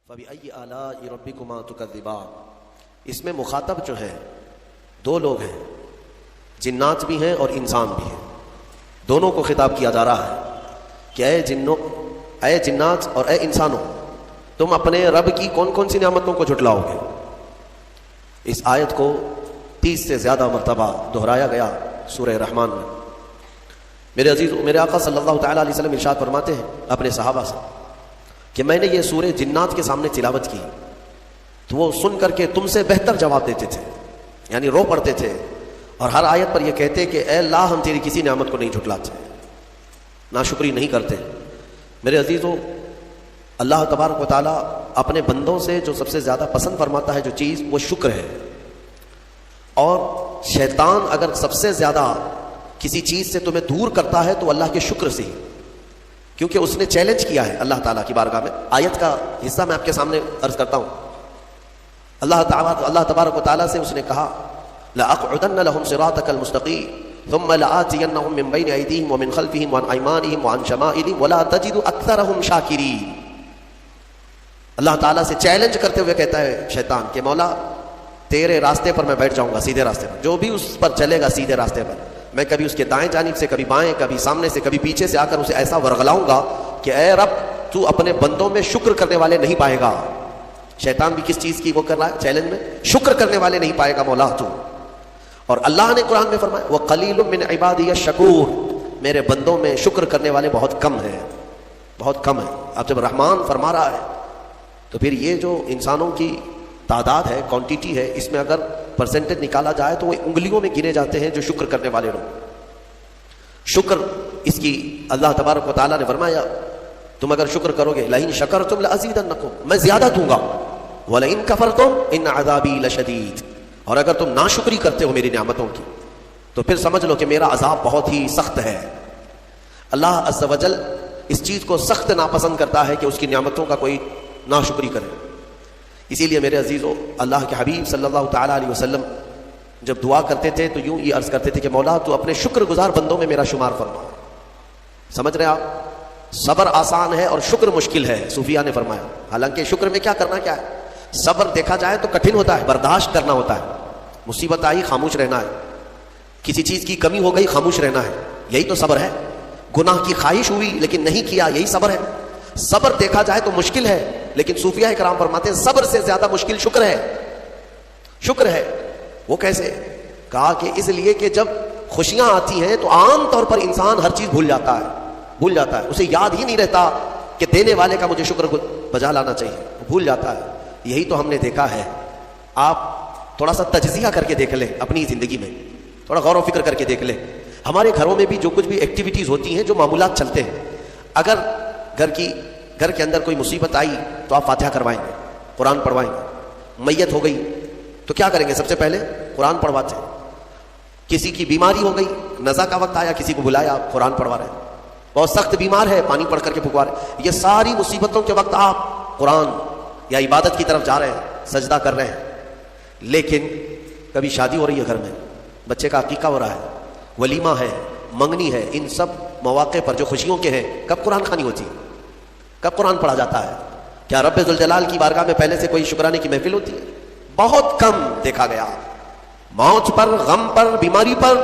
فَبِأَيِّ آلَاءِ رَبِّكُمَا تُكَذِّبَانِ، اس میں مخاطب جو ہے دو لوگ ہیں، جنات بھی ہیں اور انسان بھی ہیں، دونوں کو خطاب کیا جا رہا ہے کہ اے جنات اور اے انسانوں، تم اپنے رب کی کون کون سی نعمتوں کو جھٹلاؤ گے۔ اس آیت کو 30 سے زیادہ مرتبہ دہرایا گیا سورہ رحمان میں۔ میرے عزیز، میرے آقا صلی اللہ تعالیٰ علیہ وسلم ارشاد فرماتے ہیں اپنے صحابہ سے کہ میں نے یہ سورہ جنات کے سامنے تلاوت کی تو وہ سن کر کے تم سے بہتر جواب دیتے تھے، یعنی رو پڑتے تھے اور ہر آیت پر یہ کہتے کہ اے اللہ ہم تیری کسی نعمت کو نہیں جھٹلاتے، ناشکری نہیں کرتے۔ میرے عزیزوں، اللہ تبارک و تعالیٰ اپنے بندوں سے جو سب سے زیادہ پسند فرماتا ہے جو چیز، وہ شکر ہے۔ اور شیطان اگر سب سے زیادہ کسی چیز سے تمہیں دور کرتا ہے تو اللہ کے شکر سے ہی، کیونکہ اس نے چیلنج کیا ہے اللہ تعالیٰ کی بارگاہ میں۔ آیت کا حصہ میں آپ کے سامنے عرض کرتا ہوں۔ اللہ تبارک و تعالیٰ سے اس نے کہا لَأَقْعُدَنَّ لَهُمْ صِرَاطَكَ الْمُسْتَقِيمَ ثُمَّ لَآتِيَنَّهُمْ مِنْ بَيْنِ أَيْدِيهِمْ وَمِنْ خَلْفِهِمْ وَعَنْ أَيْمَانِهِمْ وَعَنْ شَمَائِلِهِمْ وَلَا تَجِدُ أَكْثَرَهُمْ شَاكِرِينَ۔ اللہ تعالیٰ سے چیلنج کرتے ہوئے کہتا ہے شیطان کہ مولا تیرے راستے پر میں بیٹھ جاؤں گا، سیدھے راستے پر، جو بھی اس پر چلے گا سیدھے راستے پر، میں کبھی اس کے دائیں جانب سے، کبھی بائیں، کبھی سامنے سے، کبھی پیچھے سے آ کر اسے ایسا ورغلاؤں گا کہ اے رب تو اپنے بندوں میں شکر کرنے والے نہیں پائے گا۔ شیطان بھی کس چیز کی وہ کر رہا ہے چیلنج میں؟ شکر کرنے والے نہیں پائے گا مولا تو۔ اور اللہ نے قرآن میں فرمایا وَقَلِيلٌ مِّنْ عِبَادِيَ الشَّكُورُ، میرے بندوں میں شکر کرنے والے بہت کم ہیں، بہت کم ہیں۔ اب جب رحمان فرما رہا ہے تو پھر یہ جو انسانوں کی تعداد ہے، کوانٹیٹی ہے، اس میں اگر پرسنٹیج نکالا جائے تو وہ انگلیوں میں گنے جاتے ہیں جو شکر کرنے والے لوگ۔ شکر اس کی اللہ تبارک و تعالیٰ نے فرمایا تم اگر شکر کرو گے لَئِن شَكَرْتُمْ لَأَزِيدَنَّكُمْ، میں زیادہ دوں گا، وَلَئِن كَفَرْتُمْ إِنَّ عَذَابِي لَشَدِيدٌ، اور اگر تم ناشکری کرتے ہو میری نعمتوں کی تو پھر سمجھ لو کہ میرا عذاب بہت ہی سخت ہے۔ اللہ عز و جل اس چیز کو سخت ناپسند کرتا ہے کہ اس کی نعمتوں کا کوئی ناشکری کرے۔ اسی لیے میرے عزیزو، اللہ کے حبیب صلی اللہ تعالیٰ علیہ وسلم جب دعا کرتے تھے تو یوں یہ عرض کرتے تھے کہ مولا تو اپنے شکر گزار بندوں میں میرا شمار فرما۔ سمجھ رہے آپ؟ صبر آسان ہے اور شکر مشکل ہے، صوفیہ نے فرمایا۔ حالانکہ شکر میں کیا کرنا کیا ہے؟ صبر دیکھا جائے تو کٹھن ہوتا ہے، برداشت کرنا ہوتا ہے، مصیبت آئی خاموش رہنا ہے، کسی چیز کی کمی ہو گئی خاموش رہنا ہے، یہی تو صبر ہے۔ گناہ کی خواہش ہوئی لیکن نہیں کیا، یہی صبر ہے۔ صبر دیکھا جائے تو مشکل ہے، لیکن صوفیہ اکرام فرماتے ہیں صبر سے زیادہ مشکل شکر ہے۔ شکر ہے وہ کیسے؟ کہا کہ اس لیے کہ جب خوشیاں آتی ہیں تو عام طور پر انسان ہر چیز بھول جاتا ہے، اسے یاد ہی نہیں رہتا کہ دینے والے کا مجھے شکر بجا لانا چاہیے، بھول جاتا ہے۔ یہی تو ہم نے دیکھا ہے۔ آپ تھوڑا سا تجزیہ کر کے دیکھ لیں اپنی زندگی میں، تھوڑا غور و فکر کر کے دیکھ لیں۔ ہمارے گھروں میں بھی جو کچھ بھی ایکٹیویٹیز ہوتی ہیں، جو معمولات چلتے ہیں، اگر گھر کے اندر کوئی مصیبت آئی تو آپ فاتحہ کروائیں گے، قرآن پڑھوائیں گے۔ میت ہو گئی تو کیا کریں گے؟ سب سے پہلے قرآن پڑھواتے ہیں۔ کسی کی بیماری ہو گئی، نزا کا وقت آیا، کسی کو بلایا، آپ قرآن پڑھوا رہے ہیں۔ بہت سخت بیمار ہے، پانی پڑھ کر کے پھکوا رہے ہیں۔ یہ ساری مصیبتوں کے وقت آپ قرآن یا عبادت کی طرف جا رہے ہیں، سجدہ کر رہے ہیں۔ لیکن کبھی شادی ہو رہی ہے، گھر میں بچے کا عقیقہ ہو رہا ہے، ولیمہ ہے، منگنی ہے، ان سب مواقع پر جو خوشیوں کے ہیں، کب قرآن خوانی ہوتی ہے؟ کب قرآن پڑھا جاتا ہے؟ کیا رب ذوالجلال کی بارگاہ میں پہلے سے کوئی شکرانے کی محفل ہوتی ہے؟ بہت کم دیکھا گیا۔ موت پر، غم پر، بیماری پر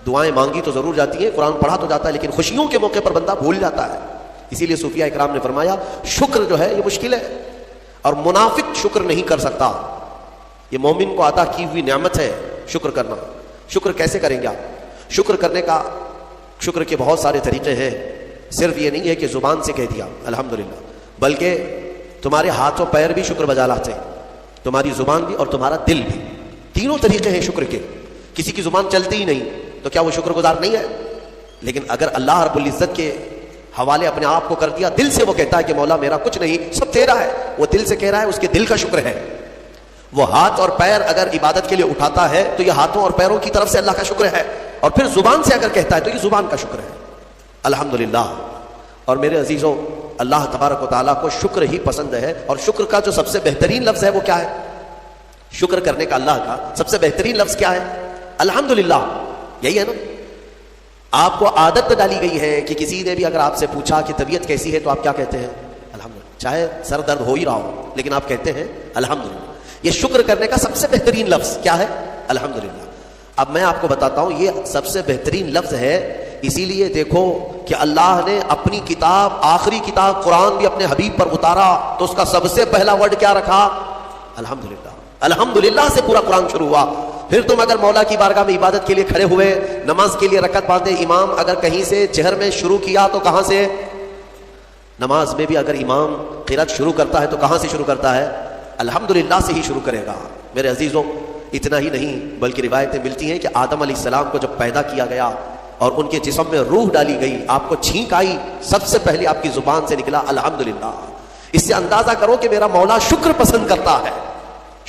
دعائیں مانگی تو ضرور جاتی ہیں، قرآن پڑھا تو جاتا ہے، لیکن خوشیوں کے موقع پر بندہ بھول جاتا ہے۔ اسی لیے صوفیہ اکرام نے فرمایا شکر جو ہے یہ مشکل ہے، اور منافق شکر نہیں کر سکتا۔ یہ مومن کو عطا کی ہوئی نعمت ہے شکر کرنا۔ شکر کیسے کریں گے آپ؟ شکر کرنے کا، شکر کے بہت سارے طریقے ہیں۔ صرف یہ نہیں ہے کہ زبان سے کہہ دیا الحمدللہ، بلکہ تمہارے ہاتھ و پیر بھی شکر بجا لاتے ہیں، تمہاری زبان بھی اور تمہارا دل بھی۔ تینوں طریقے ہیں شکر کے۔ کسی کی زبان چلتی ہی نہیں تو کیا وہ شکر گزار نہیں ہے؟ لیکن اگر اللہ رب العزت کے حوالے اپنے آپ کو کر دیا، دل سے وہ کہتا ہے کہ مولا میرا کچھ نہیں، سب تیرا ہے، وہ دل سے کہہ رہا ہے، اس کے دل کا شکر ہے۔ وہ ہاتھ اور پیر اگر عبادت کے لیے اٹھاتا ہے تو یہ ہاتھوں اور پیروں کی طرف سے اللہ کا شکر ہے، اور پھر زبان سے اگر کہتا ہے تو یہ زبان کا شکر ہے۔ الحمدللہ۔ اور میرے عزیزوں، اللہ تبارک و تعالیٰ کو شکر ہی پسند ہے، اور شکر کا جو سب سے بہترین لفظ ہے وہ کیا ہے؟ شکر کرنے کا اللہ کا سب سے بہترین لفظ کیا ہے؟ الحمدللہ۔ یہی ہے نا؟ آپ کو عادت ڈالی گئی ہے کہ کسی نے بھی اگر آپ سے پوچھا کہ طبیعت کیسی ہے تو آپ کیا کہتے ہیں؟ الحمدللہ۔ چاہے سر درد ہو ہی رہا ہو لیکن آپ کہتے ہیں الحمدللہ. یہ شکر کرنے کا سب سے بہترین لفظ کیا ہے؟ الحمدللہ. اب میں آپ کو بتاتا ہوں یہ سب سے بہترین لفظ ہے. اسی لیے دیکھو کہ اللہ نے اپنی کتاب، آخری کتاب قرآن بھی اپنے حبیب پر اتارا تو اس کا سب سے پہلا ورڈ کیا رکھا؟ الحمدللہ. الحمدللہ سے پورا قرآن شروع ہوا. پھر تم اگر مولا کی بارگاہ میں عبادت کے لیے کھڑے ہوئے، نماز کے لیے رکعت باندھے، امام اگر کہیں سے جہر میں شروع کیا تو کہاں سے؟ نماز میں بھی اگر امام قرات شروع کرتا ہے تو کہاں سے شروع کرتا ہے؟ الحمدللہ سے ہی شروع کرے گا. میرے عزیزوں، اتنا ہی نہیں بلکہ روایتیں ملتی ہیں کہ آدم علیہ السلام کو جب پیدا کیا گیا اور ان کے جسم میں روح ڈالی گئی، آپ کو چھینک آئی، سب سے پہلے آپ کی زبان سے نکلا الحمدللہ. اس سے اندازہ کرو کہ میرا مولا شکر پسند کرتا ہے،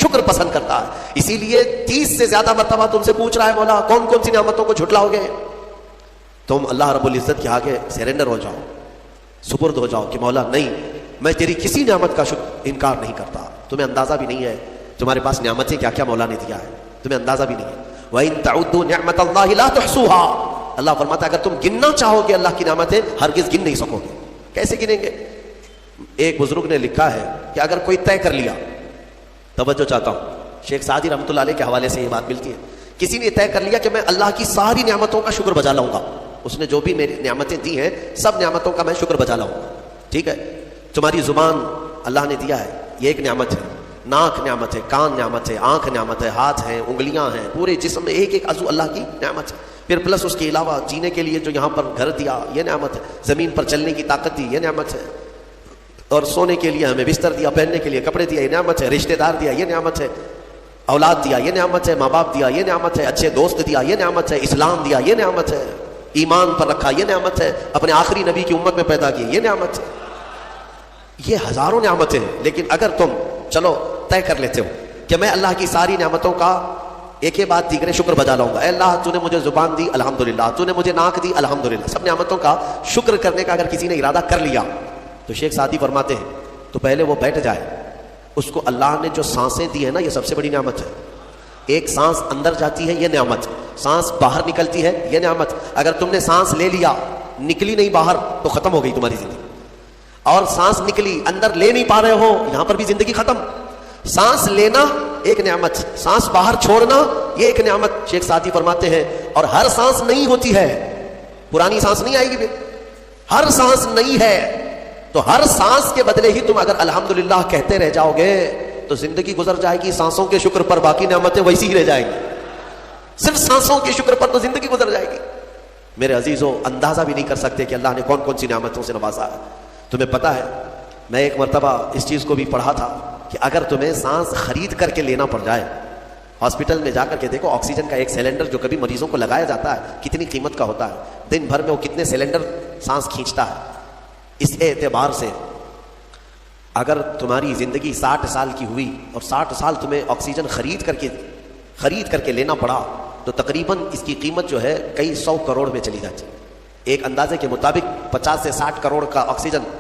شکر پسند کرتا ہے. اسی لیے 30 سے زیادہ مرتبہ تم سے پوچھ رہا ہے مولا کون کون سی نعمتوں کو جھٹلاؤ گے؟ تم اللہ رب العزت کے آگے سرنڈر ہو جاؤ، سپرد ہو جاؤ کہ مولا نہیں، میں تیری کسی نعمت کا انکار نہیں کرتا. تمہیں اندازہ بھی نہیں ہے تمہارے پاس نعمتیں کیا کیا مولا نے دیا ہے، تمہیں اندازہ بھی نہیں ہے. وَإِن تَعُدُّوا نِعْمَةَ اللَّهِ لَا تُحْصُوهَا. اللہ فرماتا ہے اگر تم گننا چاہو گے اللہ کی نعمتیں ہرگز گن نہیں سکو گے. کیسے گنیں گے؟ ایک بزرگ نے لکھا ہے کہ اگر کوئی طے کر لیا، توجہ چاہتا ہوں، شیخ سعدی رحمۃ اللہ علیہ کے حوالے سے یہ بات ملتی ہے، کسی نے طے کر لیا کہ میں اللہ کی ساری نعمتوں کا شکر بجا لاؤں گا، اس نے جو بھی میری نعمتیں دی ہیں سب نعمتوں کا میں شکر بجا لاؤں گا. ٹھیک ہے، تمہاری زبان اللہ نے دیا ہے، یہ ایک نعمت ہے. ناک نعمت ہے، کان نعمت ہے، آنکھ نعمت ہے، ہاتھ ہیں، انگلیاں ہیں، پورے جسم میں ایک ایک عضو اللہ کی نعمت ہے. پھر پلس اس کے علاوہ جینے کے لیے جو یہاں پر گھر دیا یہ نعمت ہے، زمین پر چلنے کی طاقت دی یہ نعمت ہے، اور سونے کے لیے ہمیں بستر دیا، پہننے کے لیے کپڑے دیا یہ نعمت ہے، رشتہ دار دیا یہ نعمت ہے، اولاد دیا یہ نعمت ہے، ماں باپ دیا یہ نعمت ہے، اچھے دوست دیا یہ نعمت ہے، اسلام دیا یہ نعمت ہے، ایمان پر رکھا یہ نعمت ہے، اپنے آخری نبی کی امت میں پیدا کی یہ نعمت ہے. یہ ہزاروں نعمتیں ہیں. لیکن اگر تم چلو طے کر لیتے ہو کہ میں اللہ کی ساری نعمتوں کا ایک ہی بات دیگر شکر بجا لاؤں گا، اے اللہ تو نے مجھے زبان دی الحمدللہ، تو نے مجھے ناک دی الحمدللہ، سب نعمتوں کا شکر کرنے کا اگر کسی نے ارادہ کر لیا تو شیخ سعدی فرماتے ہیں تو پہلے وہ بیٹھ جائے. اس کو اللہ نے جو سانسیں دی ہیں نا یہ سب سے بڑی نعمت ہے. ایک سانس اندر جاتی ہے یہ نعمت، سانس باہر نکلتی ہے یہ نعمت. اگر تم نے سانس لے لیا نکلی نہیں باہر تو ختم ہو گئی تمہاری زندگی، اور سانس نکلی اندر لے نہیں پا رہے ہو یہاں پر بھی زندگی ختم. سانس لینا ایک نعمت، سانس باہر چھوڑنا یہ ایک نعمت. شیخ سعدی فرماتے ہیں اور ہر سانس نہیں ہوتی ہے، پرانی سانس نہیں آئے گی، ہر سانس نہیں ہے تو ہر سانس کے بدلے ہی تم اگر الحمدللہ کہتے رہ جاؤ گے تو زندگی گزر جائے گی سانسوں کے شکر پر، باقی نعمتیں ویسی ہی رہ جائیں گی. صرف سانسوں کے شکر پر تو زندگی گزر جائے گی. میرے عزیزوں، اندازہ بھی نہیں کر سکتے کہ اللہ نے کون کون سی نعمتوں سے نوازا ہے. تمہیں پتہ ہے میں ایک مرتبہ اس چیز کو بھی پڑھا تھا کہ اگر تمہیں سانس خرید کر کے لینا پڑ جائے، ہاسپٹل میں جا کر کے دیکھو آکسیجن کا ایک سلنڈر جو کبھی مریضوں کو لگایا جاتا ہے کتنی قیمت کا ہوتا ہے، دن بھر میں وہ کتنے سلنڈر سانس کھینچتا ہے. اس اعتبار سے اگر تمہاری زندگی 60 سال کی ہوئی اور 60 سال تمہیں آکسیجن خرید کر کے لینا پڑا تو تقریباً اس کی قیمت جو ہے کئی 100 کروڑ میں چلی جاتی ہے. ایک اندازے کے مطابق 50 سے 60 کروڑ کا آکسیجن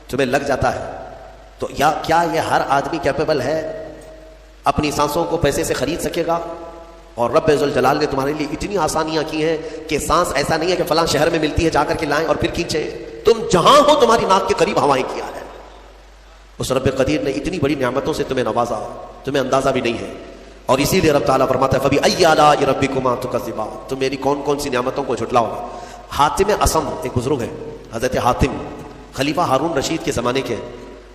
تمہیں لگ جاتا ہے. تو کیا یہ ہر آدمی کیپیبل ہے اپنی سانسوں کو پیسے سے خرید سکے گا؟ اور رب ذوالجلال نے تمہارے لیے اتنی آسانیاں کی ہیں کہ سانس ایسا نہیں ہے کہ فلاں شہر میں ملتی ہے جا کر کے لائیں اور پھر کھینچیں. تم جہاں ہو تمہاری ناک کے قریب ہوائیں کیا ہے. اس رب قدیر نے اتنی بڑی نعمتوں سے تمہیں نوازا، تمہیں اندازہ بھی نہیں ہے. اور اسی لیے رب تعالیٰ فرماتا ہے فَبِأَيِّ آلَاءِ رَبِّكُمَا تُكَذِّبَانِ، تم میری کون کون سی نعمتوں کو جھٹلاؤ گے. حاتم اسم ایک بزرگ ہے، حضرت حاتم خلیفہ ہارون رشید کے زمانے کے.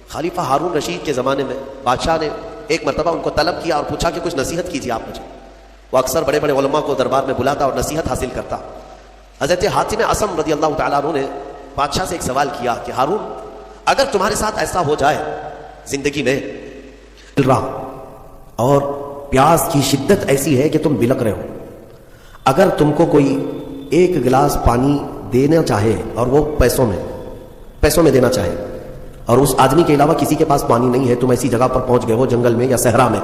خلیفہ ہارون رشید کے زمانے میں بادشاہ نے ایک مرتبہ ان کو طلب کیا اور پوچھا کہ کچھ نصیحت کیجیے آپ مجھے. وہ اکثر بڑے بڑے علماء کو دربار میں بلاتا اور نصیحت حاصل کرتا. حضرت حاتم اسم رضی اللہ تعالیٰ عنہ نے بادشاہ سے ایک سوال کیا کہ ہارون اگر تمہارے ساتھ ایسا ہو جائے زندگی میں اور پیاس کی شدت ایسی ہے کہ تم بلک رہے ہو، اگر تم کو کوئی ایک گلاس پانی دینا چاہے اور وہ پیسوں میں دینا چاہے اور اس آدمی کے علاوہ کسی کے پاس پانی نہیں ہے، تم ایسی جگہ پر پہنچ گئے ہو جنگل میں یا صحرا میں،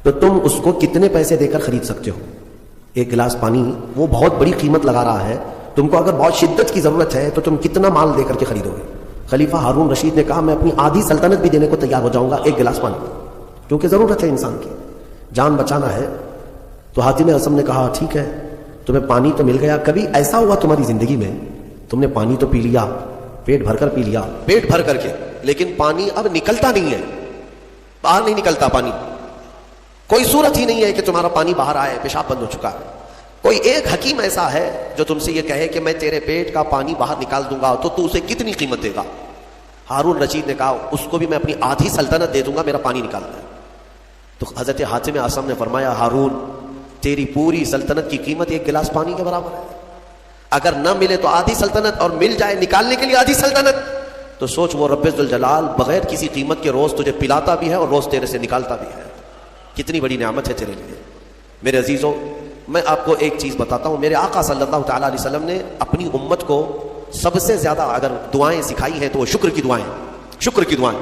تو تم اس کو کتنے پیسے دے کر خرید سکتے ہو؟ ایک گلاس پانی وہ بہت بڑی قیمت لگا رہا ہے، تم کو اگر بہت شدت کی ضرورت ہے تو تم کتنا مال دے کر کے خریدو گے؟ خلیفہ ہارون رشید نے کہا میں اپنی آدھی سلطنت بھی دینے کو تیار ہو جاؤں گا ایک گلاس پانی، کیونکہ ضرورت ہے انسان کی، جان بچانا ہے. تو حاتم اسم نے کہا ٹھیک ہے تمہیں پانی تو مل گیا، کبھی ایسا ہوا تمہاری زندگی میں تم نے پانی تو پی لیا، پیٹ بھر کر پی لیا، پیٹ بھر کر کے، لیکن پانی اب نکلتا نہیں ہے، باہر نہیں نکلتا پانی، کوئی صورت ہی نہیں ہے کہ تمہارا پانی باہر آئے، پیشاب بند ہو چکا ہے۔ کوئی ایک حکیم ایسا ہے جو تم سے یہ کہے کہ میں تیرے پیٹ کا پانی باہر نکال دوں گا تو اسے کتنی قیمت دے گا؟ ہارون رشید نے کہا اس کو بھی میں اپنی آدھی سلطنت دے دوں گا، میرا پانی نکالنا ہے۔ تو حضرت حاتم اعصم نے فرمایا ہارون تیری پوری سلطنت کی قیمت ایک گلاس پانی کے برابر ہے، اگر نہ ملے تو آدھی سلطنت اور مل جائے نکالنے کے لیے آدھی سلطنت، تو سوچ وہ رب ذوالجلال بغیر کسی قیمت کے روز تجھے پلاتا بھی ہے اور روز تیرے سے نکالتا بھی ہے، کتنی بڑی نعمت ہے تیرے لیے۔ میرے عزیزوں میں آپ کو ایک چیز بتاتا ہوں، میرے آقا صلی اللہ تعالیٰ علیہ وسلم نے اپنی امت کو سب سے زیادہ اگر دعائیں سکھائی ہیں تو وہ شکر کی دعائیں، شکر کی دعائیں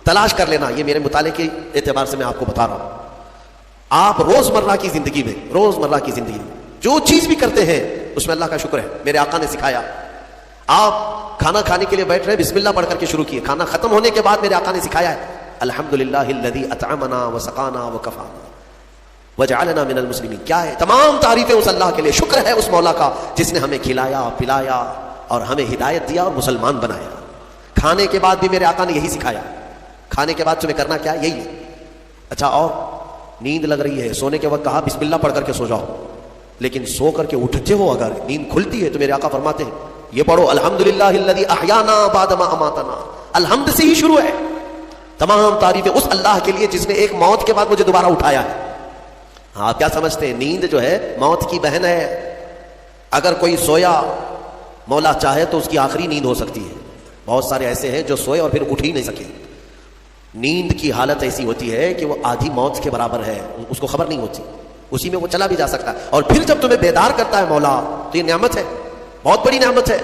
تلاش کر لینا، یہ میرے مطالعے کے اعتبار سے میں آپ کو بتا رہا ہوں۔ آپ روزمرہ کی زندگی میں، روزمرہ کی زندگی میں جو چیز بھی کرتے ہیں اس میں اللہ کا شکر ہے، میرے آقا نے سکھایا۔ آپ کھانا کھانے کے لیے بیٹھ رہے بسم اللہ پڑھ کر کے شروع کیے، کھانا ختم ہونے کے بعد میرے آقا نے سکھایا ہے الحمدللہ الذی اطعمنا وسقانا وکفانا وجعلنا من المسلمین۔ کیا ہے؟ تمام تعریفیں اس اللہ کے لیے، شکر ہے اس مولا کا جس نے ہمیں کھلایا پلایا اور ہمیں ہدایت دیا اور مسلمان بنایا۔ کھانے کے بعد بھی میرے آقا نے یہی سکھایا، کھانے کے بعد تمہیں کرنا کیا؟ یہی ہے۔ اچھا اور نیند لگ رہی ہے، سونے کے وقت کہا بسم اللہ پڑھ کر کے سو جاؤ، لیکن سو کر کے اٹھتے ہو اگر نیند کھلتی ہے تو میرے آقا فرماتے ہیں یہ پڑھو الحمدللہ الذی احیانا بعد ما اماتنا، الحمد سے ہی شروع ہے، تمام تعریفیں اس اللہ کے لیے جس نے ایک موت کے بعد مجھے دوبارہ اٹھایا ہے۔ ہاں کیا سمجھتے ہیں نیند جو ہے موت کی بہن ہے، اگر کوئی سویا مولا چاہے تو اس کی آخری نیند ہو سکتی ہے، بہت سارے ایسے ہیں جو سوئے اور پھر اٹھ ہی نہیں سکے۔ نیند کی حالت ایسی ہوتی ہے کہ وہ آدھی موت کے برابر ہے، اس کو خبر نہیں ہوتی، اسی میں وہ چلا بھی جا سکتا ہے، اور پھر جب تمہیں بیدار کرتا ہے مولا تو یہ نعمت ہے، بہت بڑی نعمت ہے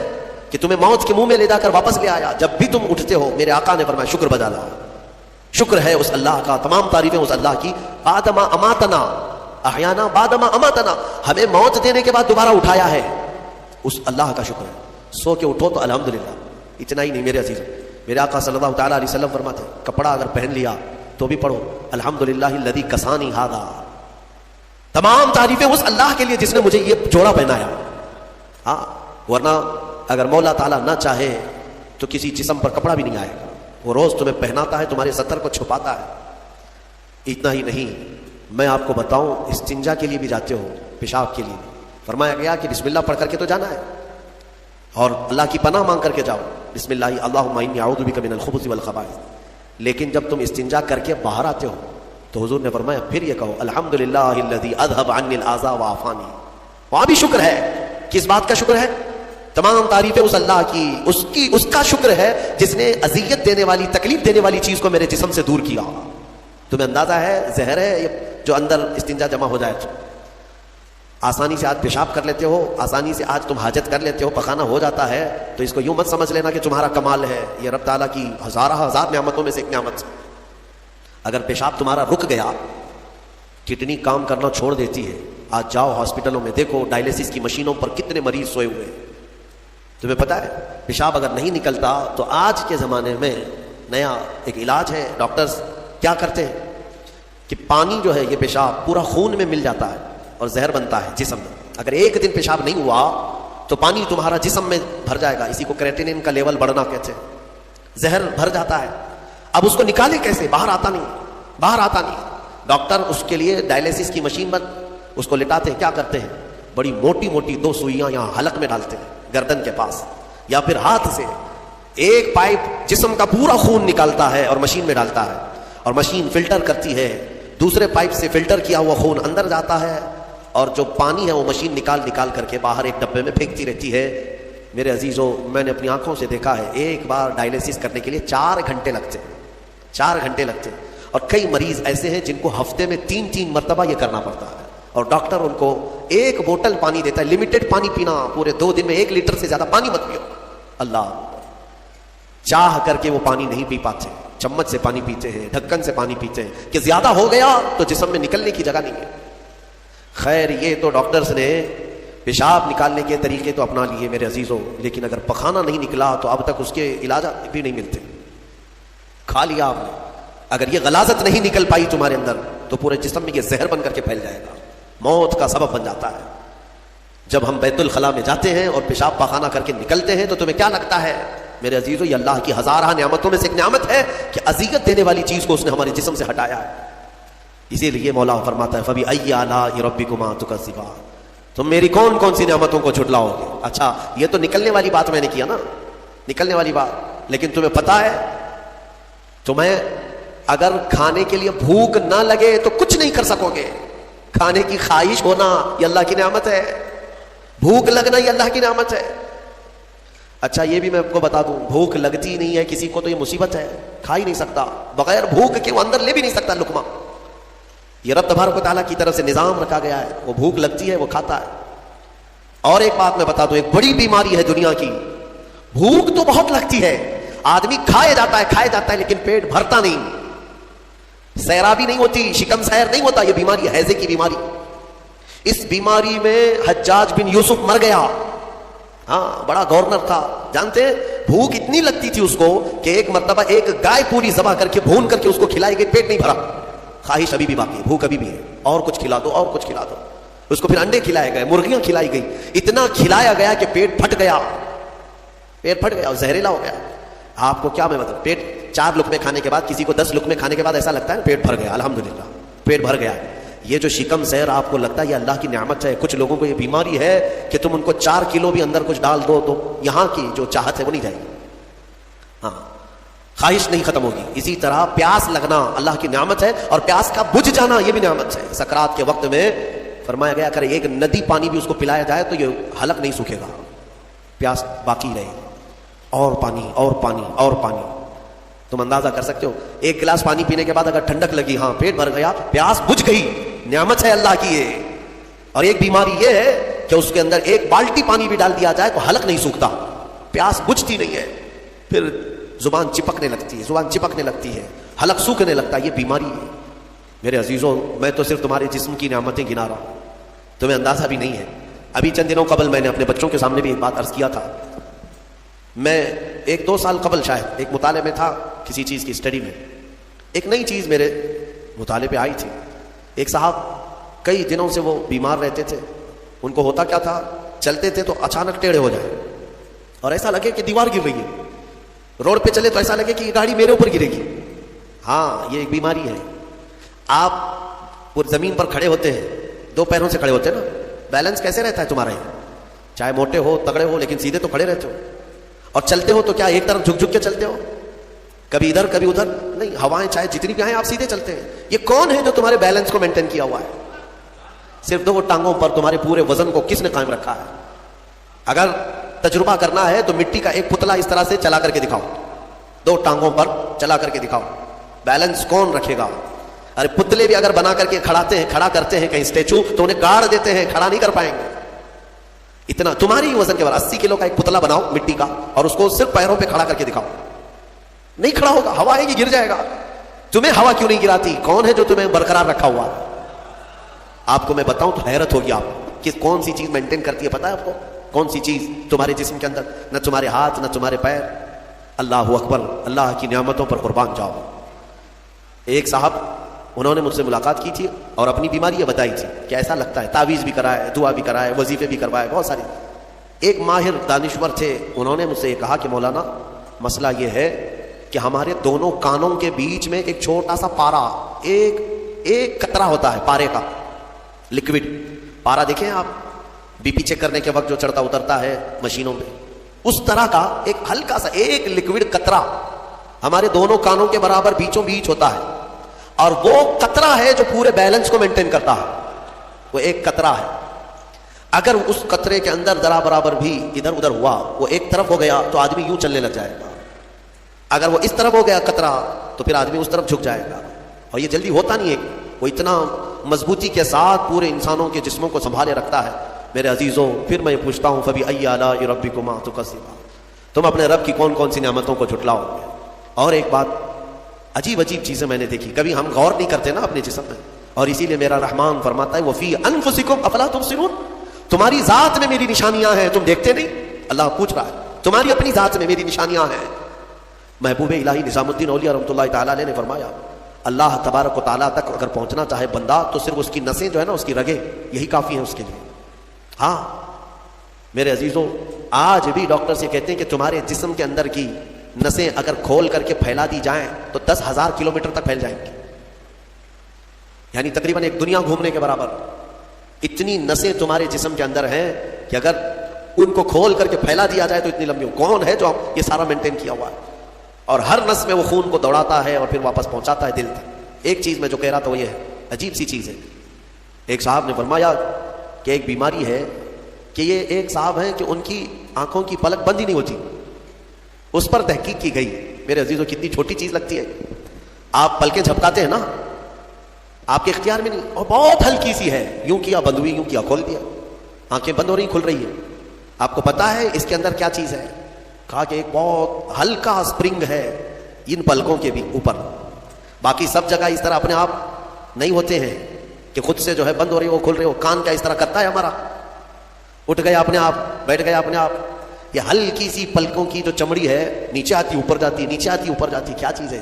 کہ تمہیں موت کے منہ میں لے جا کر واپس لے آیا۔ جب بھی تم اٹھتے ہو میرے آقا نے فرمایا شکر بجا لاؤ، شکر ہے اس اللہ کا، تمام تعریفیں اس اللہ کی، بعد ما اماتنا احیانا بعد ما اماتنا، ہمیں موت دینے کے بعد دوبارہ اٹھایا ہے، اس اللہ کا شکر ہے۔ سو کے اٹھو تو الحمدللہ۔ اتنا ہی نہیں میرے عزیز، میرے آقا صلی اللہ تعالیٰ علیہ وسلم فرماتے کپڑا اگر پہن لیا تو بھی پڑھو الحمدللہ الذی کسانی ھذا، تمام تعریفیں اس اللہ کے لیے جس نے مجھے یہ جوڑا پہنایا۔ ہاں ورنہ اگر مولا تعالیٰ نہ چاہے تو کسی جسم پر کپڑا بھی نہیں آئے گا، وہ روز تمہیں پہناتا ہے، تمہارے ستر کو چھپاتا ہے۔ اتنا ہی نہیں میں آپ کو بتاؤں استنجا کے لیے بھی جاتے ہو، پیشاب کے لیے فرمایا گیا کہ بسم اللہ پڑھ کر کے تو جانا ہے اور اللہ کی پناہ مانگ کر کے جاؤ، بسم اللہ اللہم انی اعوذ بک من الخبث والخبائث۔ لیکن جب تم استنجا کر کے باہر آتے ہو تو حضور نے فرمایا پھر یہ کہو الحمدللہ الذی اذهب عنی الاذى وعافانی۔ وہاں بھی شکر ہے، کس بات کا شکر ہے؟ تمام تعریفیں اس اللہ کی، اس کا شکر ہے جس نے اذیت دینے والی تکلیف دینے والی چیز کو میرے جسم سے دور کیا۔ تمہیں اندازہ ہے زہر ہے جو اندر استنجا جمع ہو جائے، آسانی سے آج پیشاب کر لیتے ہو، آسانی سے آج تم حاجت کر لیتے ہو، پخانہ ہو جاتا ہے، تو اس کو یوں مت سمجھ لینا کہ تمہارا کمال ہے، یہ رب تعالیٰ کی ہزار نعمتوں میں سے ایک نعمت۔ اگر پیشاب تمہارا رک گیا، کڈنی کام کرنا چھوڑ دیتی ہے، آج جاؤ ہاسپٹلوں میں دیکھو ڈائلیسس کی مشینوں پر کتنے مریض سوئے ہوئے ہیں۔ تمہیں پتا ہے پیشاب اگر نہیں نکلتا تو آج کے زمانے میں نیا ایک علاج ہے، ڈاکٹرز کیا کرتے ہیں کہ پانی جو ہے یہ پیشاب پورا خون میں مل جاتا ہے اور زہر بنتا ہے جسم میں۔ اگر ایک دن پیشاب نہیں ہوا تو پانی تمہارا جسم میں بھر جائے گا، اسی کو کریٹینن کا لیول بڑھنا کہتے ہیں، زہر بھر جاتا ہے۔ اب اس کو نکالے کیسے؟ باہر آتا نہیں۔ ڈاکٹر اس کے لیے ڈائلیسس کی مشین پر اس کو لٹاتے ہیں، کیا کرتے ہیں بڑی موٹی موٹی 2 سوئیاں یہاں حلق میں ڈالتے ہیں گردن کے پاس، یا پھر ہاتھ سے ایک پائپ جسم کا پورا خون نکالتا ہے اور مشین میں ڈالتا ہے، اور مشین فلٹر کرتی ہے، دوسرے پائپ سے فلٹر کیا ہوا خون اندر جاتا ہے، اور جو پانی ہے وہ مشین نکال کر کے باہر ایک ڈبے میں پھینکتی رہتی ہے۔ میرے عزیزوں میں نے اپنی آنکھوں سے دیکھا ہے ایک بار ڈائلیسس کرنے کے لیے 4 گھنٹے لگتے ہیں، 4 گھنٹے لگتے ہیں، اور کئی مریض ایسے ہیں جن کو ہفتے میں 3 مرتبہ یہ کرنا پڑتا ہے، اور ڈاکٹر ان کو 1 بوتل پانی دیتا ہے، لمیٹڈ پانی پینا، پورے 2 دن میں 1 لیٹر سے زیادہ پانی مت پیو۔ اللہ چاہ کر کے وہ پانی نہیں پی پاتے، چمچ سے پانی پیتے ہیں، ڈھکن سے پانی پیتے ہیں کہ زیادہ ہو گیا تو جسم میں نکلنے کی جگہ نہیں ہے۔ خیر یہ تو ڈاکٹرز نے پیشاب نکالنے کے طریقے تو اپنا لیے میرے عزیزوں، لیکن اگر پخانہ نہیں نکلا تو اب تک اس کے علاج بھی نہیں ملتے۔ کھا لیا آپ نے، اگر یہ غلاظت نہیں نکل پائی تمہارے اندر تو پورے جسم میں یہ زہر بن کر کے پھیل جائے گا، موت کا سبب بن جاتا ہے۔ جب ہم بیت الخلاء میں جاتے ہیں اور پیشاب پخانہ کر کے نکلتے ہیں تو تمہیں کیا لگتا ہے میرے عزیزو یہ اللہ کی ہزارہ نعمتوں میں سے ایک نعمت ہے کہ اذیت دینے والی چیز کو اس نے ہمارے جسم سے ہٹایا ہے. اسی لیے مولا فرماتا ہے فَبِأَيِّ آلَاءِ رَبِّكُمَا تُكَذِّبَانِ, تم میری کون کون سی نعمتوں کو جھٹلاؤ گے. اچھا یہ تو نکلنے والی بات میں نے کیا نا, نکلنے والی بات, لیکن تمہیں پتا ہے تمہیں اگر کھانے کے لیے بھوک نہ لگے تو کچھ نہیں کر سکو گے. کھانے کی خواہش ہونا یہ اللہ کی نعمت ہے, بھوک لگنا یہ اللہ کی نعمت ہے. اچھا یہ بھی میں آپ کو بتا دوں, بھوک لگتی نہیں ہے کسی کو تو یہ مصیبت ہے, کھا ہی نہیں سکتا بغیر بھوک کے, وہ اندر لے بھی نہیں سکتا لقمہ. یہ رب تبارک و تعالیٰ کی طرف سے نظام رکھا گیا ہے, وہ بھوک لگتی ہے وہ کھاتا ہے. اور ایک بات میں بتا دوں, ایک بڑی بیماری ہے دنیا کی, بھوک تو بہت لگتی ہے, آدمی کھائے جاتا ہے لیکن پیٹ بھرتا نہیں, سیرابی نہیں ہوتی, شکم سیر نہیں ہوتا. یہ بیماری ہیضے کی بیماری. اس بیماری میں حجاج بن یوسف مر گیا. ہاں بڑا گورنر تھا, جانتے ہیں بھوک اتنی لگتی تھی اس کو کہ ایک مرتبہ ایک گائے پوری ذبح کر کے بھون کر کے اس کو کھلائی گئی, پیٹ نہیں بھرا, خواہش ابھی بھی باقی ہے, بھوک ابھی بھی ہے, اور کچھ کھلا دو اور کچھ کھلا دو. اس کو پھر انڈے کھلائے گئے, مرغیاں کھلائی گئی, اتنا کھلایا گیا کہ پیٹ پھٹ گیا, پیٹ پھٹ گیا اور زہریلا ہو گیا. آپ کو کیا میں مطلب, پیٹ 4 لقمے کھانے کے بعد, کسی کو 10 لقمے کھانے کے بعد ایسا لگتا ہے پیٹ بھر گیا, الحمدللہ پیٹ بھر گیا. یہ جو شکم سیر آپ کو لگتا ہے یہ اللہ کی نعمت ہے. کچھ لوگوں کو یہ بیماری ہے کہ تم ان کو 4 کلو بھی اندر کچھ ڈال دو تو یہاں کی جو چاہت ہے وہ نہیں جائے گی, ہاں خواہش نہیں ختم ہوگی. اسی طرح پیاس لگنا اللہ کی نعمت ہے, اور پیاس کا بجھ جانا یہ بھی نعمت ہے. سکرات کے وقت میں فرمایا گیا اگر ایک ندی پانی بھی اس کو پلایا جائے تو یہ حلق نہیں سوکھے گا, پیاس باقی رہے گی, اور پانی اور پانی اور پانی. تم اندازہ کر سکتے ہو, ایک گلاس پانی پینے کے بعد اگر ٹھنڈک لگی, ہاں پیٹ بھر گیا, پیاس بجھ گئی, نعمت ہے اللہ کی یہ. اور ایک بیماری یہ ہے کہ اس کے اندر ایک بالٹی پانی بھی ڈال دیا جائے تو حلق نہیں سوکھتا, پیاس بجھتی نہیں ہے, پھر زبان چپکنے لگتی ہے, حلق سوکھنے لگتا ہے. یہ بیماری ہے. میرے عزیزوں میں تو صرف تمہارے جسم کی نعمتیں گنا رہا ہوں, تمہیں اندازہ بھی نہیں ہے. ابھی چند دنوں قبل میں نے اپنے بچوں کے سامنے بھی ایک بات عرض کیا تھا. میں 1-2 سال قبل شاید ایک مطالعے میں تھا, کسی چیز کی اسٹڈی میں, ایک نئی چیز میرے مطالعے پہ آئی تھی. ایک صاحب کئی دنوں سے وہ بیمار رہتے تھے. ان کو ہوتا کیا تھا, چلتے تھے تو اچانک ٹیڑھے ہو جائے اور ایسا لگے کہ دیوار گر رہی ہے, روڈ پہ چلے تو ایسا لگے کہ یہ گاڑی میرے اوپر گرے گی. ہاں یہ ایک بیماری ہے. آپ زمین پر کھڑے ہوتے ہیں, 2 پیروں سے کھڑے ہوتے ہیں نا, بیلنس کیسے رہتا ہے تمہارا, چاہے موٹے ہو تگڑے ہو لیکن سیدھے تو کھڑے رہتے ہو. اور چلتے ہو تو کیا ایک طرف جھک جھک کے چلتے ہو, کبھی ادھر کبھی ادھر نہیں, ہوائیں چاہے جتنی بھی آئیں آپ سیدھے چلتے ہیں. یہ کون ہے جو تمہارے بیلنس کو مینٹین کیا ہوا ہے؟ صرف 2 ٹانگوں پر تمہارے پورے وزن کو کس نے قائم رکھا ہے؟ اگر تجربہ کرنا ہے تو مٹی کا ایک پتلا اس طرح سے چلا کر کے دکھاؤ, 2 ٹانگوں پر چلا کر کے دکھاؤ, بیلنس کون رکھے گا؟ ارے پتلے بھی اگر بنا کر کے کھڑا کرتے ہیں کہیں اسٹیچو تو انہیں گاڑ دیتے ہیں, کھڑا نہیں کر پائیں گے. اتنا تمہاری وزن کے بعد 80 کلو کا ایک پتلا بناؤ مٹی کا اور اس کو صرف پیروں پہ کھڑا کر کے دکھاؤ, نہیں کھڑا ہوگا, ہوا ہے کہ گر جائے گا. تمہیں ہوا کیوں نہیں گراتی؟ کون ہے جو تمہیں برقرار رکھا ہوا؟ آپ کو میں بتاؤں تو حیرت ہوگی آپ کہ کون سی چیز مینٹین کرتی ہے. پتا ہے آپ کو کون سی چیز تمہارے جسم کے اندر؟ نہ تمہارے ہاتھ نہ تمہارے پیر. اللہ اکبر, اللہ کی نعمتوں پر قربان جاؤ. ایک صاحب انہوں نے مجھ سے ملاقات کی تھی اور اپنی بیماری یہ بتائی تھی کہ ایسا لگتا ہے, تعویذ بھی کرائے, دعا بھی کرائے, وظیفے بھی کروائے, بہت ساری. ایک ماہر دانشور تھے, انہوں نے مجھ سے یہ کہا کہ مولانا مسئلہ یہ ہے کہ ہمارے دونوں کانوں کے بیچ میں ایک چھوٹا سا پارا, ایک قطرہ ہوتا ہے پارے کا, لکوڈ پارا دیکھیں آپ بی پی چیک کرنے کے وقت جو چڑھتا اترتا ہے مشینوں میں, اس طرح کا ایک ہلکا سا ایک لکوڈ قطرہ ہمارے دونوں کانوں کے برابر بیچوں بیچ ہوتا ہے, اور وہ قطرہ ہے جو پورے بیلنس کو مینٹین کرتا ہے. وہ ایک قطرہ ہے, اگر اس قطرے کے اندر ذرا برابر بھی ادھر ادھر ہوا, وہ ایک طرف ہو گیا تو آدمی یوں چلنے لگ جائے گا, اگر وہ اس طرف ہو گیا قطرہ تو پھر آدمی اس طرف جھک جائے گا. اور یہ جلدی ہوتا نہیں ہے, وہ اتنا مضبوطی کے ساتھ پورے انسانوں کے جسموں کو سنبھالے رکھتا ہے. میرے عزیزوں پھر میں پوچھتا ہوں فَبِأَيِّ آلَاءِ رَبِّكُمَا تُكَذِّبَانِ, تم اپنے رب کی کون کون سی نعمتوں کو جھٹلاؤ گے؟ اور ایک بات, عجیب چیزیں میں نے دیکھی, کبھی ہم غور نہیں کرتے نا اپنے جسم میں, اور اسی لیے میرا رحمان فرماتا ہے وَفِي أَنفُسِكُمْ أَفَلَا تُبْصِرُونَ, تمہاری ذات میں میری نشانیاں ہیں, تم دیکھتے نہیں؟ اللہ پوچھ رہا ہے, تمہاری اپنی ذات میں میری نشانیاں ہیں. محبوب الہی نظام الدین اولیاء رحمۃ اللہ تعالیٰ علیہ نے فرمایا اللہ تبارک و تعالیٰ تک اگر پہنچنا چاہے بندہ تو صرف اس کی نسیں جو ہے نا, اس کی رگیں, یہی کافی ہیں اس کے لیے. ہاں میرے عزیزوں آج بھی ڈاکٹرز یہ کہتے ہیں کہ تمہارے جسم کے اندر کی نسیں اگر کھول کر کے پھیلا دی جائیں تو 10,000 کلومیٹر تک پھیل جائیں گی، یعنی تقریباً ایک دنیا گھومنے کے برابر اتنی نسیں تمہارے جسم کے اندر ہیں کہ اگر ان کو کھول کر کے پھیلا دیا جائے تو اتنی لمبی کون ہے جو یہ سارا مینٹین کیا ہوا ہے، اور ہر نس میں وہ خون کو دوڑاتا ہے اور پھر واپس پہنچاتا ہے دل تک۔ ایک چیز میں جو کہہ رہا تھا وہ یہ ہے، عجیب سی چیز ہے، ایک صاحب نے فرمایا کہ ایک بیماری ہے کہ یہ ایک صاحب ہیں کہ ان کی آنکھوں کی پلک بند ہی نہیں ہوتی، اس پر تحقیق کی گئی۔ میرے عزیزوں کتنی چھوٹی چیز لگتی ہے، آپ پلکیں جھپکاتے ہیں نا، آپ کے اختیار میں نہیں، اور بہت ہلکی سی ہے، یوں کیا بند ہوئی، یوں کیا کھول دیا، آنکھیں بند ہو رہی کھل رہی ہے، آپ کو پتا ہے اس کے اندر کیا چیز ہے؟ کہا کہ ایک بہت ہلکا اسپرنگ ہے ان پلکوں کے بھی اوپر، باقی سب جگہ اس طرح اپنے آپ نہیں ہوتے ہیں کہ خود سے جو ہے بند ہو رہی ہو کھل رہی ہو، کان کیا اس طرح کرتا ہے ہمارا، اٹھ گیا اپنے آپ، بیٹھ گیا اپنے آپ، یہ ہلکی سی پلکوں کی جو چمڑی ہے نیچے آتی اوپر جاتی، نیچے آتی اوپر جاتی، کیا چیز ہے؟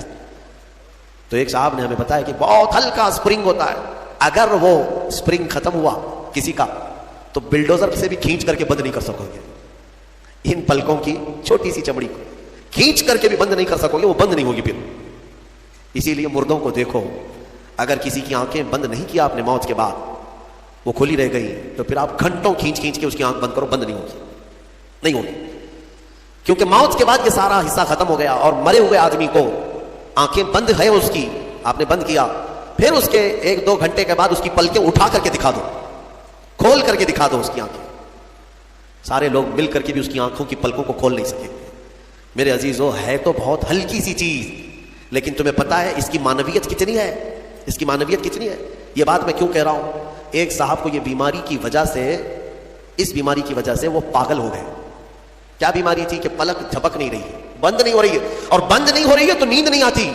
تو ایک صاحب نے ہمیں بتایا کہ بہت ہلکا اسپرنگ ہوتا ہے، اگر وہ اسپرنگ ختم ہوا کسی کا تو بلڈوزر سے بھی کھینچ کر کے بند نہیں کر سکو گے، ان پلکوں کی چھوٹی سی چمڑی کو کھینچ کر کے بھی بند نہیں کر سکو گے، وہ بند نہیں ہوگی پھر۔ اسی لیے مردوں کو دیکھو، اگر کسی کی آنکھیں بند نہیں کیا آپ نے موت کے بعد، وہ کھلی رہ گئی، تو پھر آپ گھنٹوں کھینچ کھینچ کے اس کی آنکھ بند کرو، بند نہیں ہوگی، نہیں ہوگی، کیونکہ موت کے بعد یہ سارا حصہ ختم ہو گیا، اور مرے ہوئے آدمی کو آنکھیں بند ہے اس کی، آپ نے بند کیا، پھر اس کے 1-2 گھنٹے کے بعد اس کی پلکیں اٹھا کر کے دکھا دو، کھول کر کے دکھا دو اس کی آنکھیں، سارے لوگ مل کر کے بھی اس کی آنکھوں کی پلکوں کو کھول نہیں سکے۔ میرے عزیزو ہے تو بہت ہلکی سی چیز، لیکن تمہیں پتا ہے اس کی معنویت کتنی ہے، اس کی معنویت کتنی ہے؟ یہ بات میں کیوں کہہ رہا ہوں؟ ایک صاحب کو یہ بیماری کی وجہ سے، اس بیماری کی وجہ سے وہ پاگل ہو گئے۔ کیا بیماری تھی؟ کہ پلک جھپک نہیں رہی ہے، بند نہیں ہو رہی ہے، اور بند نہیں ہو رہی ہے تو نیند نہیں آتی،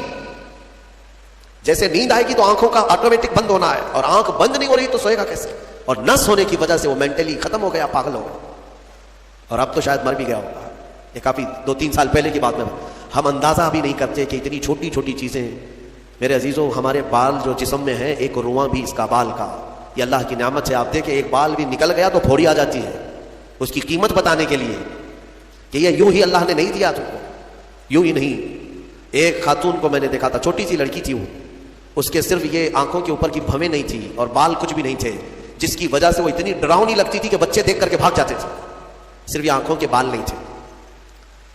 جیسے نیند آئے گی تو آنکھوں کا آٹومیٹک بند ہونا ہے، اور آنکھ بند نہیں ہو رہی تو سوئے گا کیسے؟ اور نس ہونے کی وجہ سے وہ مینٹلی ختم ہو گیا، پاگل ہو گیا، اور اب تو شاید مر بھی گیا ہوگا۔ یہ کافی 2-3 سال پہلے کی بات میں، ہم اندازہ بھی نہیں کرتے کہ اتنی چھوٹی چھوٹی چیزیں۔ میرے عزیزوں ہمارے بال جو جسم میں ہیں، ایک رواں بھی اس کا بال کا، یہ اللہ کی نعمت ہے۔ آپ دیکھیں ایک بال بھی نکل گیا تو پھوڑی آ جاتی ہے، اس کی قیمت بتانے کے لیے کہ یہ یوں ہی اللہ نے نہیں دیا تم کو، یوں ہی نہیں۔ ایک خاتون کو میں نے دیکھا تھا، چھوٹی سی لڑکی تھی وہ، اس کے صرف یہ آنکھوں کے اوپر کی بھویں نہیں تھی اور بال کچھ بھی نہیں تھے، جس کی وجہ سے وہ اتنی ڈراؤنی لگتی تھی کہ بچے دیکھ کر کے بھاگ جاتے تھے، صرف یہ آنکھوں کے بال نہیں تھے،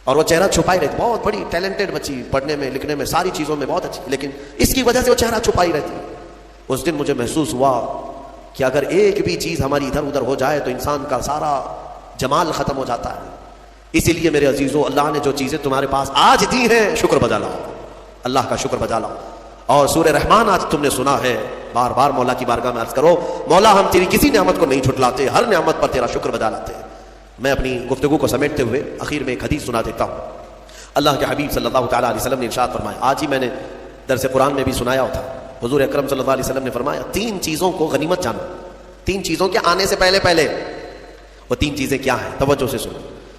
اور وہ چہرہ چھپائی رہتی، بہت بڑی ٹیلنٹڈ بچی، پڑھنے میں لکھنے میں ساری چیزوں میں بہت اچھی، لیکن اس کی وجہ سے وہ چہرہ چھپائی رہتی۔ اس دن مجھے محسوس ہوا کہ اگر ایک بھی چیز ہماری ادھر ادھر ہو جائے تو انسان کا سارا جمال ختم ہو جاتا ہے۔ اسی لیے میرے عزیزو اللہ نے جو چیزیں تمہارے پاس آج دی ہیں، شکر بجا لاؤ، اللہ کا شکر بجا لاؤ۔ اور سورہ رحمان آج تم نے سنا ہے، بار بار مولا کی بارگاہ میں عرض کرو، مولا ہم تیری کسی نعمت کو نہیں جھٹلاتے، ہر نعمت پر تیرا شکر بجا لاتے ہیں۔ میں اپنی گفتگو کو سمیٹتے ہوئے اخیر میں ایک حدیث سنا دیتا ہوں۔ اللہ کے حبیب صلی اللہ تعالیٰ علیہ وسلم نے ارشاد فرمایا، آج ہی میں نے درس قرآن میں بھی سنایا تھا، حضور اکرم صلی اللہ علیہ وسلم نے فرمایا 3 چیزوں کو غنیمت جانو، 3 چیزوں کے آنے سے پہلے پہلے۔ وہ 3 چیزیں کیا ہیں؟ توجہ سے سنو۔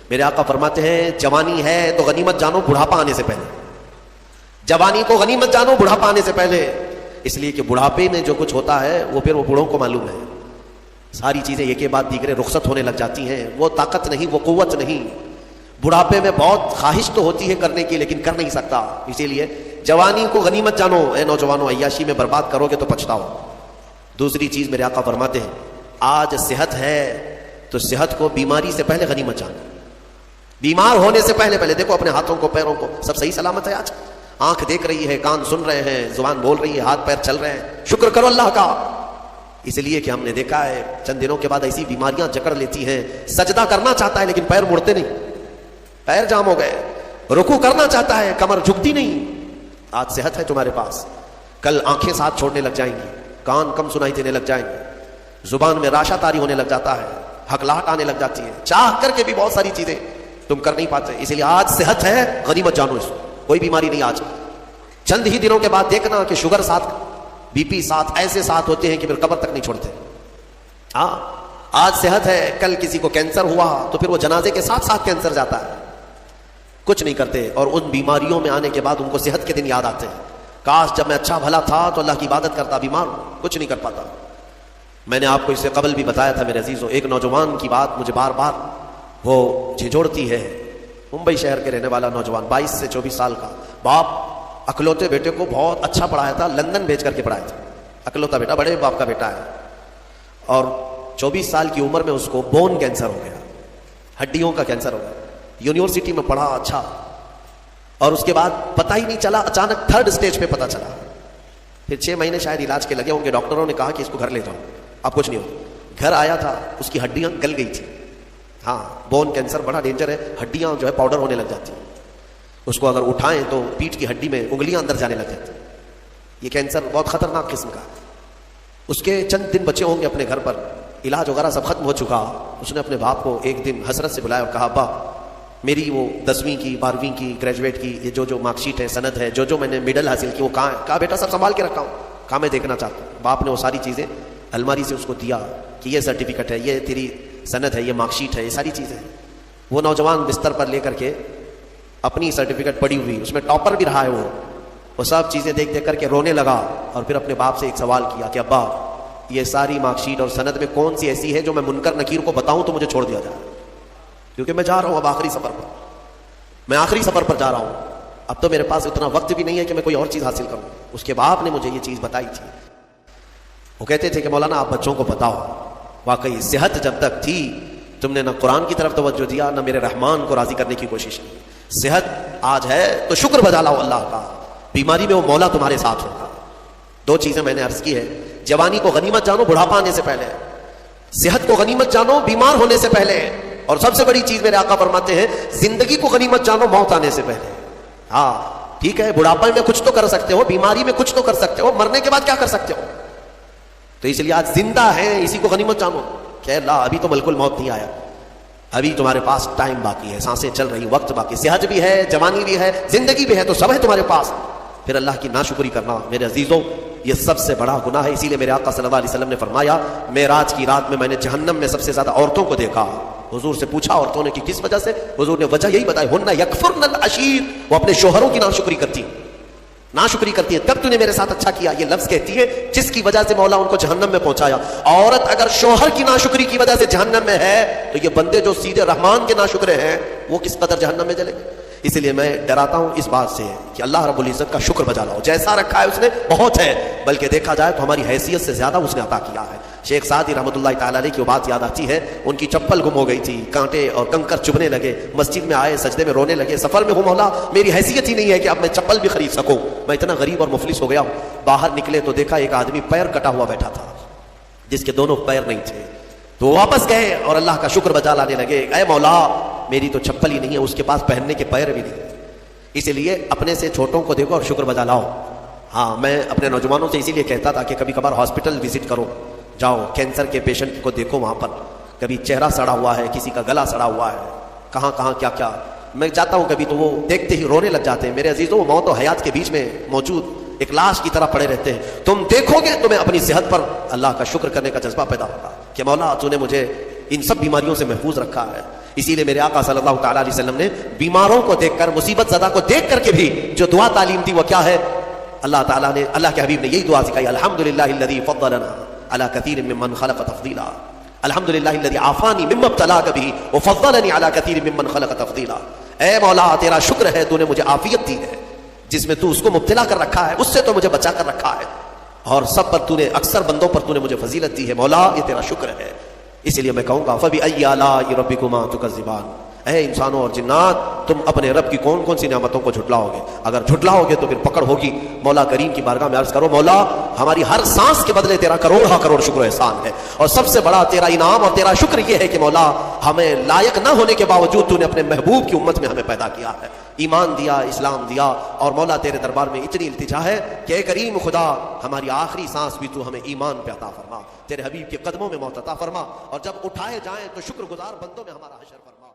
میرے آقا فرماتے ہیں جوانی ہے تو غنیمت جانو بڑھاپا آنے سے پہلے، جوانی کو غنیمت جانو بڑھاپا آنے سے پہلے، اس لیے کہ بڑھاپے میں جو کچھ ہوتا ہے وہ پھر وہ بوڑھوں کو معلوم ہے، ساری چیزیں ایک کے بعد دیگرے رخصت ہونے لگ جاتی ہیں، وہ طاقت نہیں، وہ قوت نہیں۔ بڑھاپے میں بہت خواہش تو ہوتی ہے کرنے کی، لیکن کر نہیں سکتا، اسی لیے جوانی کو غنیمت جانو۔ اے نوجوانوں، عیاشی میں برباد کرو گے تو پچھتاؤ۔ دوسری چیز میرے آقا فرماتے ہیں آج صحت ہے تو صحت کو بیماری سے پہلے غنیمت جانو، بیمار ہونے سے پہلے پہلے دیکھو اپنے ہاتھوں کو، پیروں کو، سب صحیح سلامت ہے، آج آنکھ دیکھ رہی ہے، کان سن رہے ہیں، زبان بول رہی ہے، ہاتھ پیر چل رہے ہیں، شکر کرو اللہ کا۔ اس لیے کہ ہم نے دیکھا ہے چند دنوں کے بعد ایسی بیماریاں جکڑ لیتی ہیں، سجدہ کرنا چاہتا ہے لیکن پیر مڑتے نہیں، پیر جام ہو گئے، رکوع کرنا چاہتا ہے کمر جھکتی نہیں۔ آج صحت ہے تمہارے پاس، کل آنکھیں ساتھ چھوڑنے لگ جائیں گی، کان کم سنائی دینے لگ جائیں گے، زبان میں راشا تاری ہونے لگ جاتا ہے، ہکلاہٹ آنے لگ جاتی ہے، چاہ کر کے بھی بہت ساری چیزیں تم کر نہیں پاتے۔ اس لیے آج صحت ہے، غنیمت جانو اس کو، کوئی بیماری نہیں۔ آج چند ہی دنوں کے بعد دیکھنا کہ شوگر ساتھ، بی پی ساتھ، ایسے ساتھ ہوتے ہیں کہ پھر قبر تک نہیں چھوڑتے۔ ہاں آج صحت ہے، کل کسی کو کینسر ہوا تو پھر وہ جنازے کے ساتھ ساتھ کینسر جاتا ہے، کچھ نہیں کرتے، اور ان بیماریوں میں آنے کے بعد ان کو صحت کے دن یاد آتے ہیں، کاش جب میں اچھا بھلا تھا تو اللہ کی عبادت کرتا، بیمار ہوں کچھ نہیں کر پاتا۔ میں نے آپ کو اس سے قبل بھی بتایا تھا میرے عزیزوں، ایک نوجوان کی بات مجھے بار بار وہ جھنجھوڑتی ہے. ممبئی شہر کے رہنے والا نوجوان 22 سے 24 سال کا, باپ اکلوتے بیٹے کو بہت اچھا پڑھایا تھا, لندن بھیج کر کے پڑھایا تھا. اکلوتا بیٹا, بڑے باپ کا بیٹا ہے, اور 24 سال کی عمر میں اس کو بون کینسر ہو گیا, ہڈیوں کا کینسر ہو گیا. یونیورسٹی میں پڑھا اچھا, اور اس کے بعد پتہ ہی نہیں چلا, اچانک 3rd اسٹیج پہ پتہ چلا. پھر 6 مہینے شاید علاج کے لگے ہوں گے. ڈاکٹروں نے کہا کہ اس کو گھر لے جاؤ, اب کچھ نہیں ہو. گھر آیا تھا, اس کی ہڈیاں گل گئی تھی. ہاں, بون کینسر بڑا ڈینجر ہے, ہڈیاں جو ہے پاؤڈر ہونے لگ جاتی ہیں. اس کو اگر اٹھائیں تو پیٹھ کی ہڈی میں انگلیاں اندر جانے لگ جاتی ہیں. یہ کینسر بہت خطرناک قسم کا ہے. اس کے چند دن بچے ہوں گے اپنے گھر پر, علاج وغیرہ سب ختم ہو چکا. اس نے اپنے باپ کو ایک دن حسرت سے بلایا اور کہا, ابا میری وہ 10ویں کی 12ویں کی گریجویٹ کی یہ جو مارک شیٹ ہے, سند ہے, جو میں نے میڈل حاصل کی وہ کہاں ہے؟ کہا بیٹا سب سنبھال کے رکھا ہوں. کہا میں دیکھنا چاہتا ہوں. باپ نے وہ ساری چیزیں الماری سے اس کو دیا کہ یہ سرٹیفکیٹ ہے, یہ تیری سند ہے, یہ مارک شیٹ ہے, یہ ساری چیزیں. وہ نوجوان بستر پر لے کر کے اپنی سرٹیفکیٹ پڑی ہوئی, اس میں ٹاپر بھی رہا ہے, وہ سب چیزیں دیکھ کر کے رونے لگا. اور پھر اپنے باپ سے ایک سوال کیا کہ ابا یہ ساری مارک شیٹ اور سند میں کون سی ایسی ہے جو میں منکر نکیر کو بتاؤں تو مجھے چھوڑ دیا جائے, کیونکہ میں جا رہا ہوں اب آخری سفر پر, میں آخری سفر پر جا رہا ہوں, اب تو میرے پاس اتنا وقت بھی نہیں ہے کہ میں کوئی اور چیز حاصل کروں. اس کے باپ نے مجھے یہ چیز بتائی تھی. وہ کہتے تھے کہ مولانا آپ بچوں کو بتاؤ, واقعی صحت جب تک تھی تم نے نہ قرآن کی طرف توجہ دیا, نہ میرے رحمان کو راضی کرنے کی کوشش کی. صحت آج ہے تو شکر بجا لاؤ اللہ کا, بیماری میں وہ مولا تمہارے ساتھ ہوگا. 2 چیزیں میں نے عرض کی ہے, جوانی کو غنیمت جانو بڑھاپا آنے سے پہلے, صحت کو غنیمت جانو بیمار ہونے سے پہلے, اور سب سے بڑی چیز میرے آقا فرماتے ہیں زندگی کو غنیمت جانو موت آنے سے پہلے. ہاں ٹھیک ہے, بڑھاپے میں کچھ تو کر سکتے ہو, بیماری میں کچھ تو کر سکتے ہو, مرنے کے بعد کیا کر سکتے ہو؟ تو اس لیے آج زندہ ہے, اسی کو غنیمت جانو کہ اللہ ابھی تو ملک الموت نہیں آیا, ابھی تمہارے پاس ٹائم باقی ہے, سانسیں چل رہی, وقت باقی, صحت بھی ہے, جوانی بھی ہے, زندگی بھی ہے, تو سب ہے تمہارے پاس. پھر اللہ کی ناشکری کرنا میرے عزیزوں یہ سب سے بڑا گناہ ہے. اسی لیے میرے آقا صلی اللہ علیہ وسلم نے فرمایا معراج کی رات میں نے جہنم میں سب سے زیادہ عورتوں کو دیکھا. حضور سے پوچھا عورتوں نے کہ کس وجہ سے؟ حضور نے وجہ یہی بتائی, ہن یکفرن العشیر, وہ اپنے شوہروں کی ناشکری کرتی ہیں, ناشکری کرتی ہے. تب تو نے میرے ساتھ اچھا کیا, یہ لفظ کہتی ہے جس کی وجہ سے مولا ان کو جہنم میں پہنچایا. عورت اگر شوہر کی ناشکری کی وجہ سے جہنم میں ہے تو یہ بندے جو سیدھے رحمان کے ناشکرے ہیں وہ کس قدر جہنم میں جلے. اس لیے میں ڈراتا ہوں اس بات سے کہ اللہ رب العزت کا شکر بجا لاؤ. جیسا رکھا ہے اس نے بہت ہے, بلکہ دیکھا جائے تو ہماری حیثیت سے زیادہ اس نے عطا کیا ہے. شیخ سعدی رحمۃ اللہ تعالی علیہ کی وہ بات یاد آتی ہے, ان کی چپل گم ہو گئی تھی, کانٹے اور کنکر چبھنے لگے, مسجد میں آئے, سجدے میں رونے لگے, سفر میں ہوں مولا میری حیثیت ہی نہیں ہے کہ اب میں چپل بھی خرید سکوں, میں اتنا غریب اور مفلس ہو گیا ہوں. باہر نکلے تو دیکھا ایک آدمی پیر کٹا ہوا بیٹھا تھا جس کے دونوں پیر نہیں تھے, تو وہ واپس گئے اور اللہ کا شکر بجا لانے لگے, اے مولا میری تو چپل ہی نہیں ہے, اس کے پاس پہننے کے پیر بھی نہیں. اسی لیے اپنے سے چھوٹوں کو دیکھو اور شکر بجا لاؤ. ہاں میں اپنے نوجوانوں سے اسی لیے کہتا تھا کہ کبھی کبھار ہاسپٹل وزٹ کرو, جاؤ کینسر کے پیشنٹ کو دیکھو, وہاں پر کبھی چہرہ سڑا ہوا ہے, کسی کا گلا سڑا ہوا ہے, کہاں کہاں کیا کیا. میں جاتا ہوں کبھی تو وہ دیکھتے ہی رونے لگ جاتے ہیں. میرے عزیزوں وہ موت و حیات کے بیچ میں موجود ایک لاش کی طرح پڑے رہتے ہیں. تم دیکھو گے تمہیں اپنی صحت پر اللہ کا شکر کرنے کا جذبہ پیدا ہوگا کہ مولا تو نے مجھے ان سب بیماریوں سے محفوظ رکھا ہے. اسی لیے میرے آقا صلی اللہ تعالی علیہ وسلم نے بیماروں کو دیکھ کر, مصیبت زدہ کو دیکھ کر کے بھی جو دعا تعلیم دی وہ کیا ہے؟ اللہ تعالیٰ نے, اللہ کے حبیب نے یہی دعا سکھائی, الحمدللہ الذی فضلنا علی کثیر ممن خلق تفضیلا, الحمدللہ الذی عافانی مما ابتلاک بہ وفضلنی علی کثیر ممن خلق تفضیلا. اے مولا تیرا شکر ہے تو نے مجھے عافیت دی ہے, جس میں تو اس کو مبتلا کر رکھا ہے اس سے تو مجھے بچا کر رکھا ہے, اور سب پر تو نے اکثر بندوں پر تو نے مجھے فضیلت دی ہے. مولا یہ تیرا شکر ہے. اس لیے میں کہوں گا فبأي آلاء ربكما تكذبان, اے انسانوں اور جنات تم اپنے رب کی کون کون سی نعمتوں کو جھٹلاؤ گے؟ اگر جھٹلاؤ گے تو پھر پکڑ ہوگی. مولا کریم کی بارگاہ میں عرض کرو, مولا ہماری ہر سانس کے بدلے تیرا کروڑ کروڑ شکر و احسان ہے, اور سب سے بڑا تیرا انعام اور تیرا شکر یہ ہے کہ مولا ہمیں لائق نہ ہونے کے باوجود تو نے اپنے محبوب کی امت میں ہمیں پیدا کیا ہے, ایمان دیا, اسلام دیا. اور مولا تیرے دربار میں اتنی التجا ہے کہ اے کریم خدا ہماری آخری سانس بھی تو ہمیں ایمان پہ عطا فرما, تیرے حبیب کے قدموں میں موت عطا فرما, اور جب اٹھائے جائیں تو شکر گزار بندوں میں ہمارا حشر فرما.